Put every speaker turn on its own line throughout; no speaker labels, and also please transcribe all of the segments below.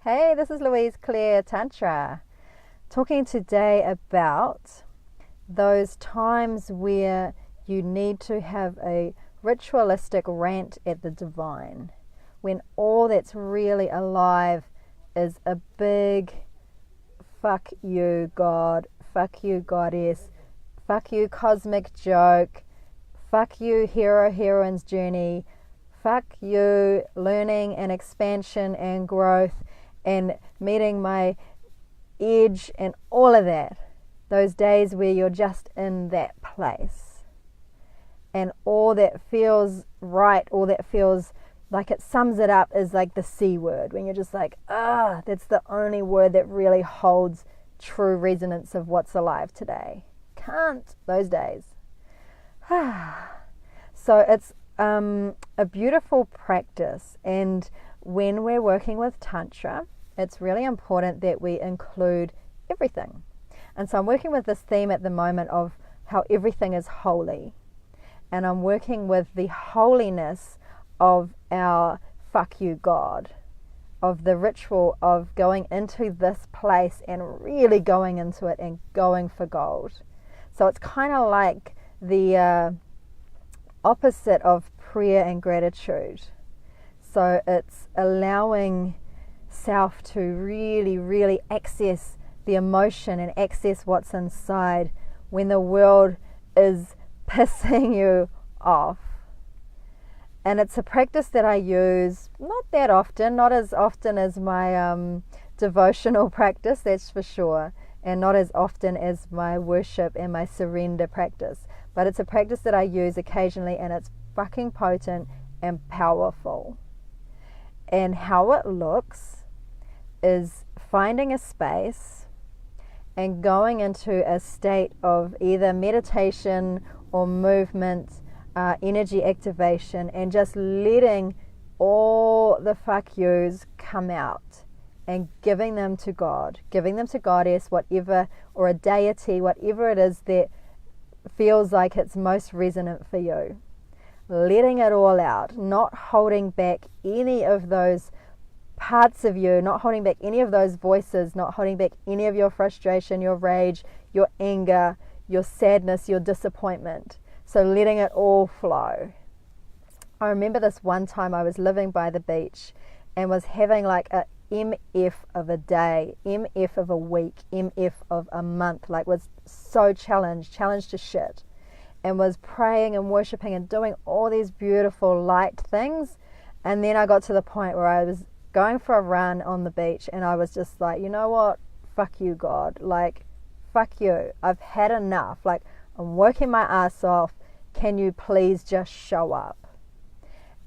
Hey, this is Louise Claire Tantra, talking today about those times where you need to have a ritualistic rant at the divine, when all that's really alive is a big fuck you God, fuck you goddess, fuck you cosmic joke, fuck you heroine's journey, fuck you learning and expansion and growth and meeting my edge and all of that. Those days where you're just in that place and all that feels right, all that feels like it sums it up is like the C word, when you're just like, that's the only word that really holds true resonance of what's alive today. Can't those days. So it's a beautiful practice, and when we're working with Tantra, it's really important that we include everything. And so I'm working with this theme at the moment of how everything is holy. And I'm working with the holiness of our fuck you God, of the ritual of going into this place and really going into it and going for gold. So it's kind of like the opposite of prayer and gratitude. So it's allowing self to really access the emotion and access what's inside when the world is pissing you off. And it's a practice that I use not that often, not as often as my devotional practice, that's for sure, and not as often as my worship and my surrender practice. But it's a practice that I use occasionally, and it's fucking potent and powerful. And how it looks is finding a space and going into a state of either meditation or movement, energy activation, and just letting all the fuck yous come out and giving them to God, giving them to Goddess, whatever, or a deity, whatever it is that feels like it's most resonant for you. Letting it all out, not holding back any of those parts of you, not holding back any of those voices, not holding back any of your frustration, your rage, your anger, your sadness, your disappointment. So letting it all flow. I remember this one time I was living by the beach and was having like a MF of a day, MF of a week, MF of a month, like was so challenged to shit, and was praying and worshiping and doing all these beautiful light things. And then I got to the point where I was going for a run on the beach and I was just like, you know what, fuck you God, like fuck you, I've had enough, like I'm working my ass off, can you please just show up?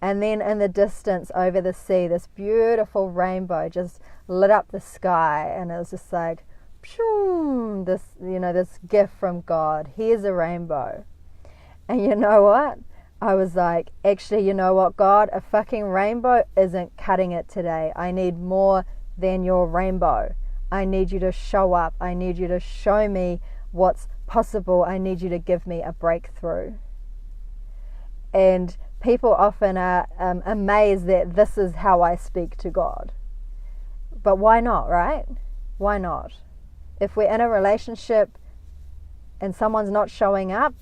And then in the distance over the sea, this beautiful rainbow just lit up the sky, and it was just like, pshoo, this gift from God, here's a rainbow. And you know what? I was like, actually, you know what, God, a fucking rainbow isn't cutting it today. I need more than your rainbow. I need you to show up. I need you to show me what's possible. I need you to give me a breakthrough. And people often are amazed that this is how I speak to God. But why not, right? Why not? If we're in a relationship and someone's not showing up,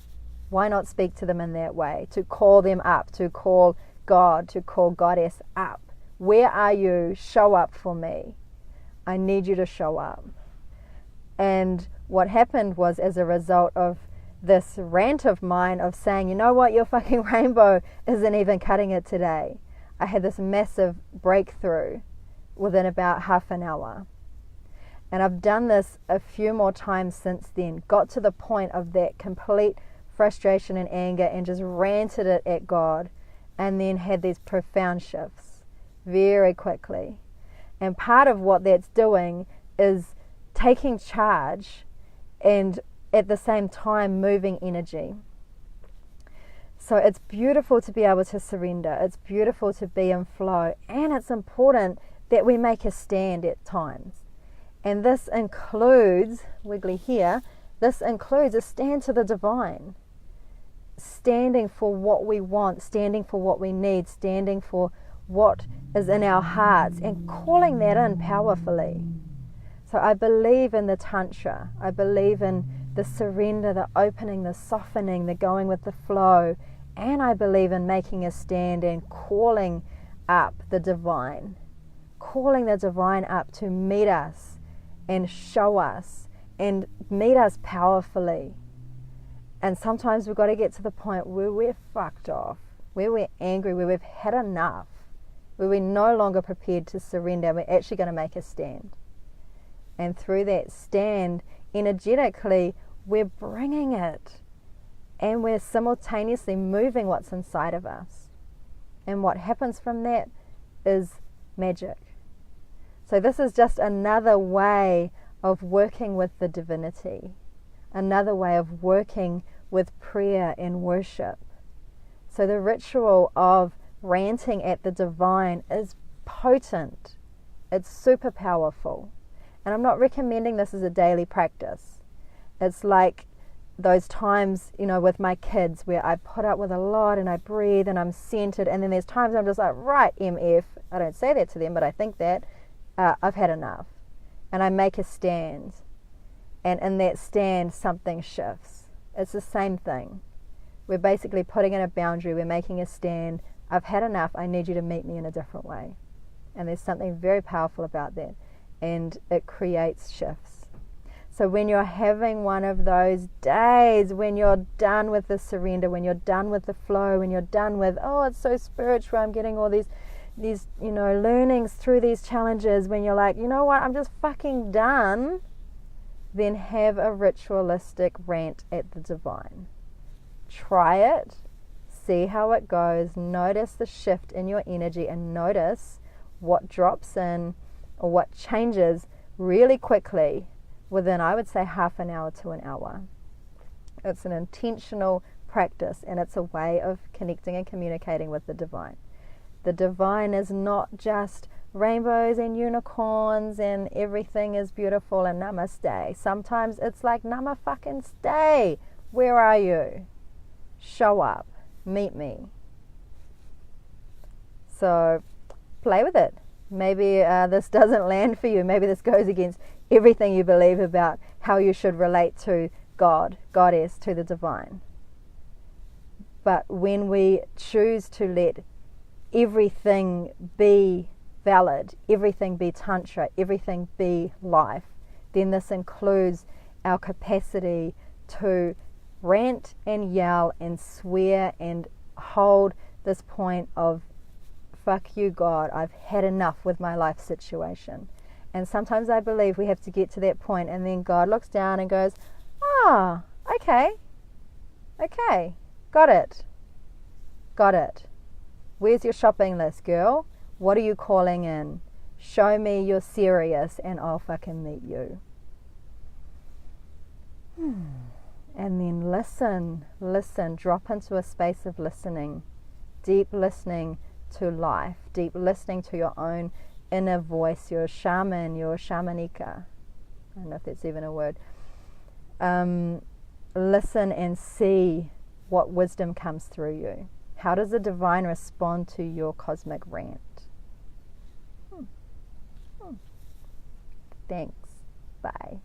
why not speak to them in that way? To call them up, to call God, to call Goddess up. Where are you? Show up for me. I need you to show up. And what happened was, as a result of this rant of mine of saying, you know what, your fucking rainbow isn't even cutting it today, I had this massive breakthrough within about half an hour. And I've done this a few more times since then, got to the point of that complete frustration and anger and just ranted it at God, and then had these profound shifts very quickly. And part of what that's doing is taking charge and at the same time moving energy. So it's beautiful to be able to surrender, it's beautiful to be in flow, and it's important that we make a stand at times. And this includes, wiggly here, this includes a stand to the divine. Standing for what we want, standing for what we need, standing for what is in our hearts and calling that in powerfully. So I believe in the Tantra. I believe in the surrender, the opening, the softening, the going with the flow. And I believe in making a stand and calling up the divine. Calling the divine up to meet us and show us and meet us powerfully. And sometimes we've got to get to the point where we're fucked off, where we're angry, where we've had enough, where we're no longer prepared to surrender. We're actually going to make a stand. And through that stand, energetically, we're bringing it. And we're simultaneously moving what's inside of us. And what happens from that is magic. So this is just another way of working with the divinity. Another way of working with prayer and worship. So the ritual of ranting at the divine is potent. It's super powerful. And I'm not recommending this as a daily practice. It's like those times, with my kids where I put up with a lot and I breathe and I'm centered, and then there's times I'm just like, right, MF. I don't say that to them, but I think that I've had enough. And I make a stand. And in that stand, something shifts. It's the same thing. We're basically putting in a boundary. We're making a stand. I've had enough. I need you to meet me in a different way. And there's something very powerful about that. And it creates shifts. So when you're having one of those days, when you're done with the surrender, when you're done with the flow, when you're done with, oh, it's so spiritual, I'm getting all these learnings through these challenges, when you're like, you know what, I'm just fucking done, then have a ritualistic rant at the divine. Try it, see how it goes, notice the shift in your energy, and notice what drops in or what changes really quickly within, I would say, half an hour to an hour. It's an intentional practice, and it's a way of connecting and communicating with the divine. The divine is not just rainbows and unicorns and everything is beautiful and namaste. Sometimes it's like, nama fucking stay. Where are you? Show up. Meet me. So play with it. Maybe this doesn't land for you. Maybe this goes against everything you believe about how you should relate to God, Goddess, to the divine. But when we choose to let everything be valid, everything be Tantra, everything be life, then this includes our capacity to rant and yell and swear and hold this point of, fuck you, God, I've had enough with my life situation. And sometimes I believe we have to get to that point, and then God looks down and goes, okay, got it. Where's your shopping list, girl? What are you calling in? Show me you're serious and I'll fucking meet you. And then listen, drop into a space of listening, deep listening to life, deep listening to your own inner voice, your shaman, your shamanika. I don't know if that's even a word. Listen and see what wisdom comes through you. How does the divine respond to your cosmic rant? Thanks. Bye.